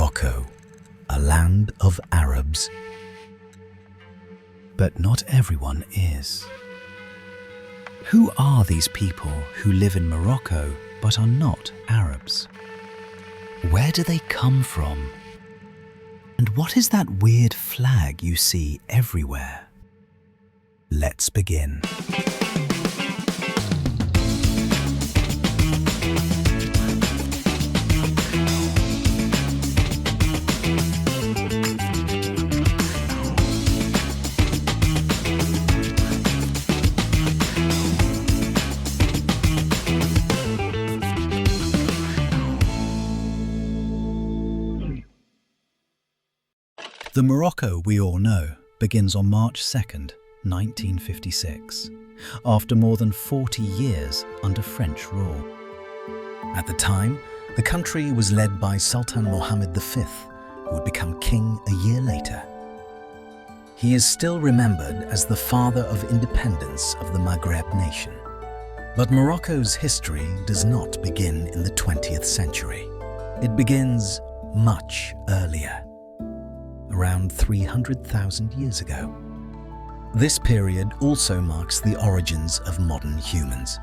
Morocco, a land of Arabs. But not everyone is. Who are these people who live in Morocco but are not Arabs? Where do they come from? And what is that weird flag you see everywhere? Let's begin. The Morocco we all know begins on March 2nd, 1956, after more than 40 years under French rule. At the time, the country was led by Sultan Mohammed V, who would become king a year later. He is still remembered as the father of independence of the Maghreb nation. But Morocco's history does not begin in the 20th century. It begins much earlier, around 300,000 years ago. This period also marks the origins of modern humans.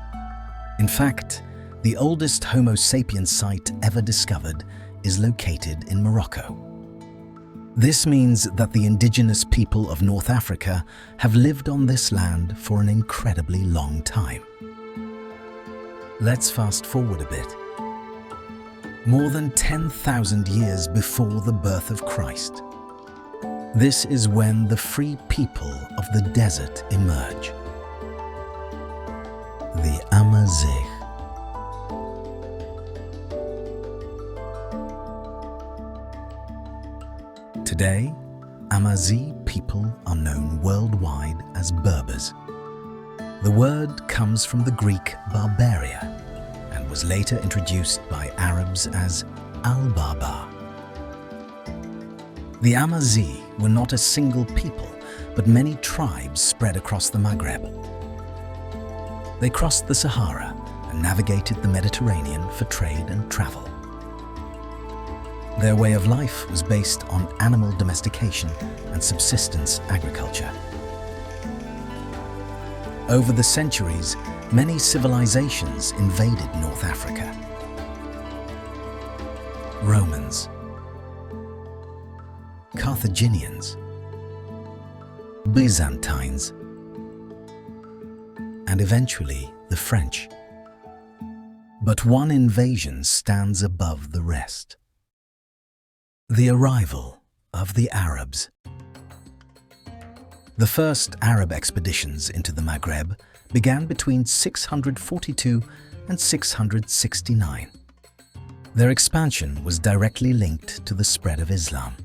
In fact, the oldest Homo sapiens site ever discovered is located in Morocco. This means that the indigenous people of North Africa have lived on this land for an incredibly long time. Let's fast forward a bit. More than 10,000 years before the birth of Christ, this is when the free people of the desert emerge. The Amazigh. Today, Amazigh people are known worldwide as Berbers. The word comes from the Greek barbaria and was later introduced by Arabs as al-Barbar. The Amazigh were not a single people, but many tribes spread across the Maghreb. They crossed the Sahara and navigated the Mediterranean for trade and travel. Their way of life was based on animal domestication and subsistence agriculture. Over the centuries, many civilizations invaded North Africa. Romans, Carthaginians, Byzantines, and eventually the French. But one invasion stands above the rest: the arrival of the Arabs. The first Arab expeditions into the Maghreb began between 642 and 669. Their expansion was directly linked to the spread of Islam.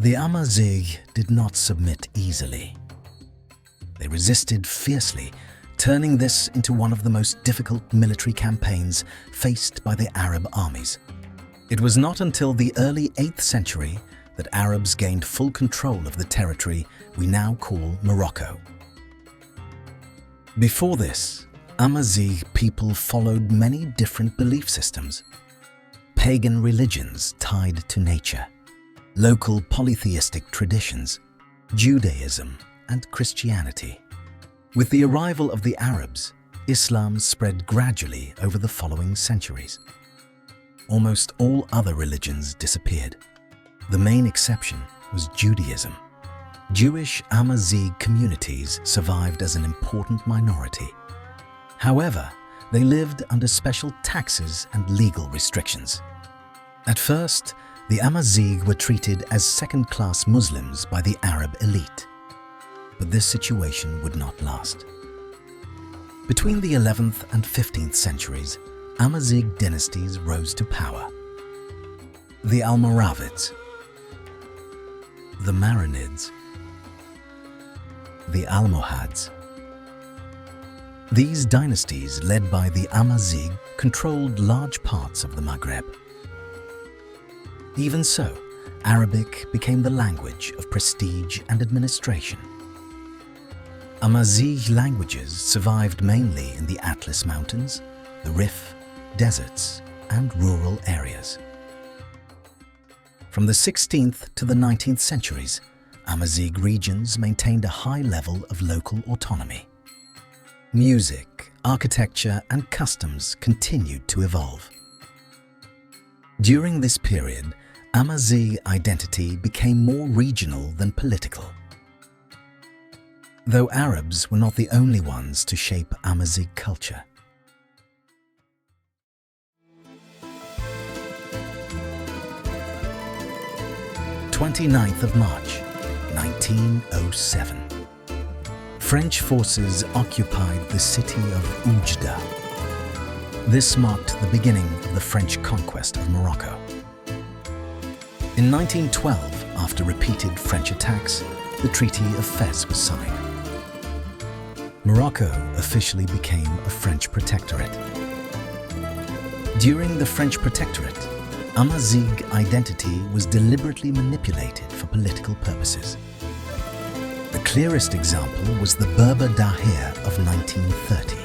The Amazigh did not submit easily. They resisted fiercely, turning this into one of the most difficult military campaigns faced by the Arab armies. It was not until the early 8th century that Arabs gained full control of the territory we now call Morocco. Before this, Amazigh people followed many different belief systems, pagan religions tied to nature, local polytheistic traditions, Judaism, and Christianity. With the arrival of the Arabs, Islam spread gradually over the following centuries. Almost all other religions disappeared. The main exception was Judaism. Jewish Amazigh communities survived as an important minority. However, they lived under special taxes and legal restrictions. At first, the Amazigh were treated as second-class Muslims by the Arab elite. But this situation would not last. Between the 11th and 15th centuries, Amazigh dynasties rose to power. The Almoravids, the Marinids, the Almohads. These dynasties, led by the Amazigh, controlled large parts of the Maghreb. Even so, Arabic became the language of prestige and administration. Amazigh languages survived mainly in the Atlas Mountains, the Rif, deserts, and rural areas. From the 16th to the 19th centuries, Amazigh regions maintained a high level of local autonomy. Music, architecture, and customs continued to evolve. During this period, Amazigh identity became more regional than political. Though Arabs were not the only ones to shape Amazigh culture. 29th of March, 1907. French forces occupied the city of Oujda. This marked the beginning of the French conquest of Morocco. In 1912, after repeated French attacks, the Treaty of Fez was signed. Morocco officially became a French protectorate. During the French protectorate, Amazigh identity was deliberately manipulated for political purposes. The clearest example was the Berber Dahir of 1930.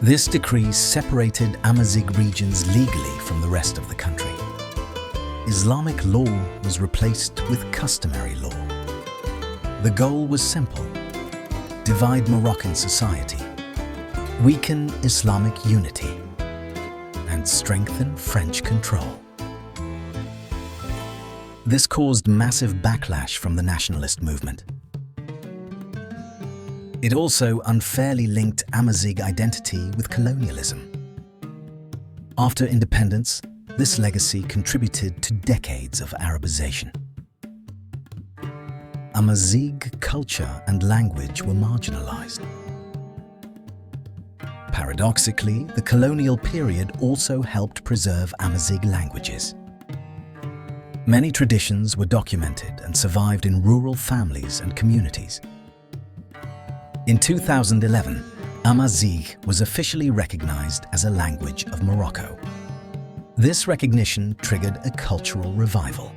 This decree separated Amazigh regions legally from the rest of the country. Islamic law was replaced with customary law. The goal was simple: divide Moroccan society, weaken Islamic unity, and strengthen French control. This caused massive backlash from the nationalist movement. It also unfairly linked Amazigh identity with colonialism. After independence, this legacy contributed to decades of Arabization. Amazigh culture and language were marginalized. Paradoxically, the colonial period also helped preserve Amazigh languages. Many traditions were documented and survived in rural families and communities. In 2011, Amazigh was officially recognized as a language of Morocco. This recognition triggered a cultural revival.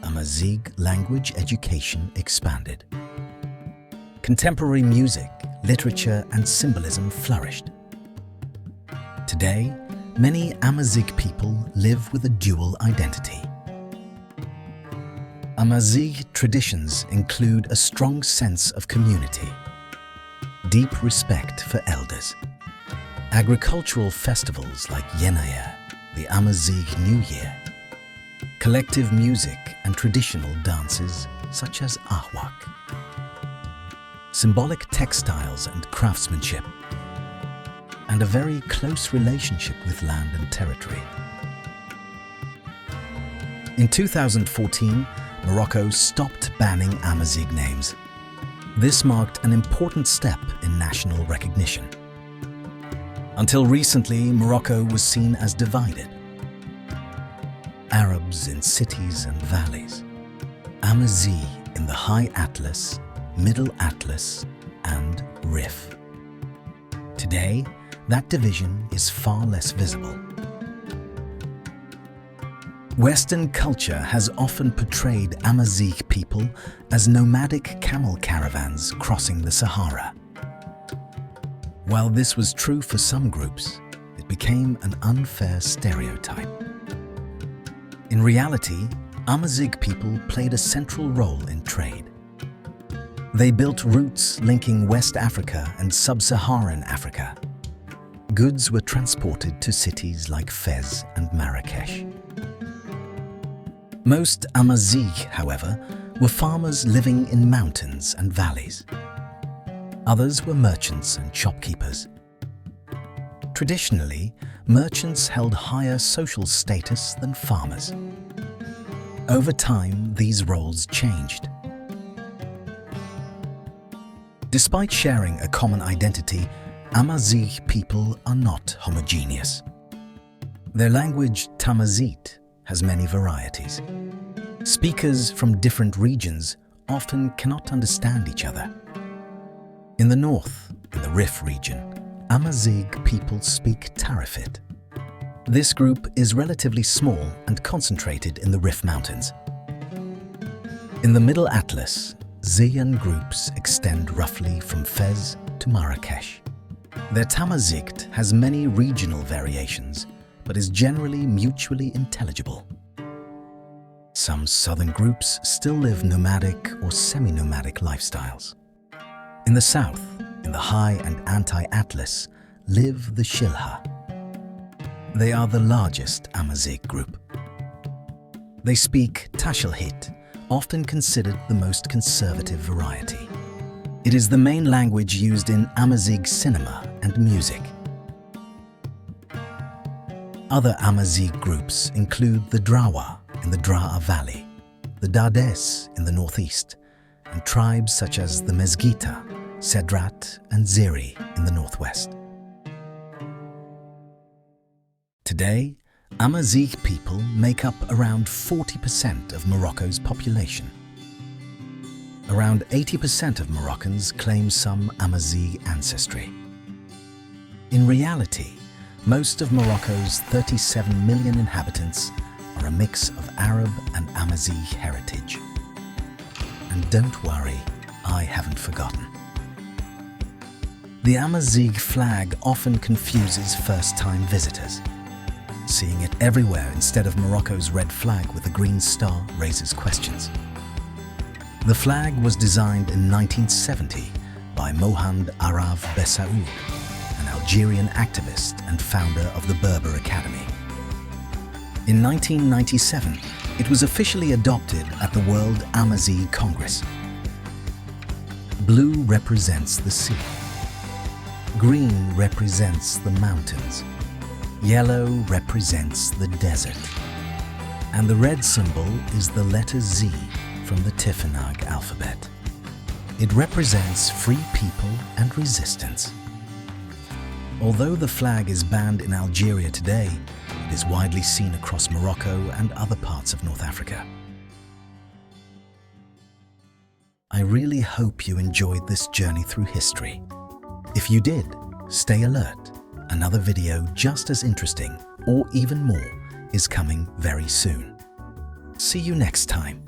Amazigh language education expanded. Contemporary music, literature, and symbolism flourished. Today, many Amazigh people live with a dual identity. Amazigh traditions include a strong sense of community, deep respect for elders, agricultural festivals like Yenaya, the Amazigh New Year, collective music and traditional dances such as Ahwak, symbolic textiles and craftsmanship, and a very close relationship with land and territory. In 2014, Morocco stopped banning Amazigh names. This marked an important step in national recognition. Until recently, Morocco was seen as divided. Arabs in cities and valleys, Amazigh in the High Atlas, Middle Atlas, and Rif. Today, that division is far less visible. Western culture has often portrayed Amazigh people as nomadic camel caravans crossing the Sahara. While this was true for some groups, it became an unfair stereotype. In reality, Amazigh people played a central role in trade. They built routes linking West Africa and Sub-Saharan Africa. Goods were transported to cities like Fez and Marrakesh. Most Amazigh, however, were farmers living in mountains and valleys. Others were merchants and shopkeepers. Traditionally, merchants held higher social status than farmers. Over time, these roles changed. Despite sharing a common identity, Amazigh people are not homogeneous. Their language, Tamazight, has many varieties. Speakers from different regions often cannot understand each other. In the north, in the Rif region, Amazigh people speak Tarifit. This group is relatively small and concentrated in the Rif Mountains. In the Middle Atlas, Zayan groups extend roughly from Fez to Marrakesh. Their Tamazight has many regional variations, but is generally mutually intelligible. Some southern groups still live nomadic or semi-nomadic lifestyles. In the south, in the high and anti-Atlas, live the Shilha. They are the largest Amazigh group. They speak Tashelhit, often considered the most conservative variety. It is the main language used in Amazigh cinema and music. Other Amazigh groups include the Drawa in the Draa Valley, the Dades in the northeast, and tribes such as the Mezgita, Sedrat, and Ziri in the northwest. Today, Amazigh people make up around 40% of Morocco's population. Around 80% of Moroccans claim some Amazigh ancestry. In reality, most of Morocco's 37 million inhabitants are a mix of Arab and Amazigh heritage. And don't worry, I haven't forgotten. The Amazigh flag often confuses first-time visitors. Seeing it everywhere instead of Morocco's red flag with a green star raises questions. The flag was designed in 1970 by Mohand Arav Bessaoud, an Algerian activist and founder of the Berber Academy. In 1997, it was officially adopted at the World Amazigh Congress. Blue represents the sea. Green represents the mountains. Yellow represents the desert. And the red symbol is the letter Z from the Tifinagh alphabet. It represents free people and resistance. Although the flag is banned in Algeria today, it is widely seen across Morocco and other parts of North Africa. I really hope you enjoyed this journey through history. If you did, stay alert. Another video just as interesting, or even more, is coming very soon. See you next time.